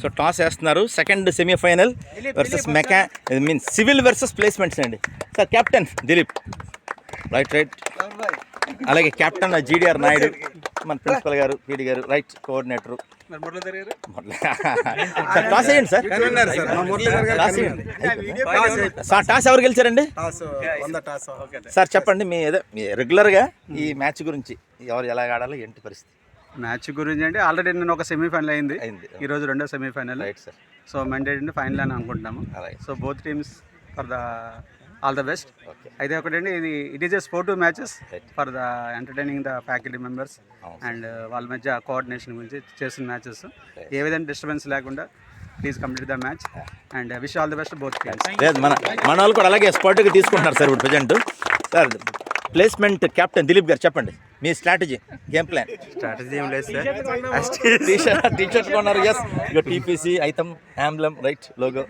So toss వేస్తున్నారు. Second semifinal versus means civil versus placements అండి. Sir captain Dilip, right. అలాగే captain GDR Naidu, మన principal గారు, పీడి గారు, రైట్. కోఆర్డినేటరు టాస్ వేయండి సార్. టాస్ ఎవరు గెలిచారండి సార్? చెప్పండి మీ రెగ్యులర్గా ఈ మ్యాచ్ గురించి, ఎవరు ఎలా ఆడాలో ఏంటి పరిస్థితి? మ్యాచ్ గురించి అంటే ఆల్రెడీ నేను ఒక సెమీఫైనల్ అయింది, ఈరోజు రెండో సెమీఫైనల్. Right sir. సో మెండేట్ ఫైనల్ అని అనుకుంటున్నాము. So both teams for the all the best. అయితే ఒకటండి, it is a sportive matches for the entertaining the faculty members and వాళ్ళ మధ్య కోఆర్డినేషన్ గురించి చేసిన మ్యాచెస్. ఏ విధంగా డిస్టర్బెన్స్ లేకుండా please complete the match and wish all the best both teams. లేదు, మన వాళ్ళు కూడా అలాగే స్పాట్గా తీసుకుంటున్నారు సార్ ఇప్పుడు present. Sir placement captain Dilip గారు చెప్పండి మీ స్ట్రాటజీ, గేమ్ ప్లాన్. స్ట్రాటజీ ఏం లేదు సార్. టీషర్ట్స్ కొన్నారు. ఎస్, ఇక టీపీసీ ఐటమ్ ఆంబ్లం, రైట్, లోగో.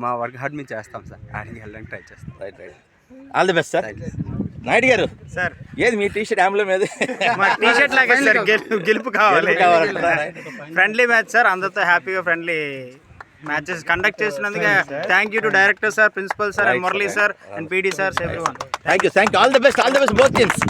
మా వర్క్ హార్డ్ మేము చేస్తాం సార్, ఆడికి వెళ్ళడానికి ట్రై చేస్తాం. Right. All the best sir. Naidu గారు సార్, ఏది మీ టీషర్ట్ ఆంబ్లం ఏది? టీషర్ట్ లాగే సార్, గెలుపు కావాలి. ఫ్రెండ్లీ మ్యాచ్ సార్, అందరితో హ్యాపీగా ఫ్రెండ్లీ మ్యాచెస్ కండక్ట్ చేసినందుకు thank you to director sir, principal sir, Murali sir and PD sir, everyone. Thank you. All the best both teams.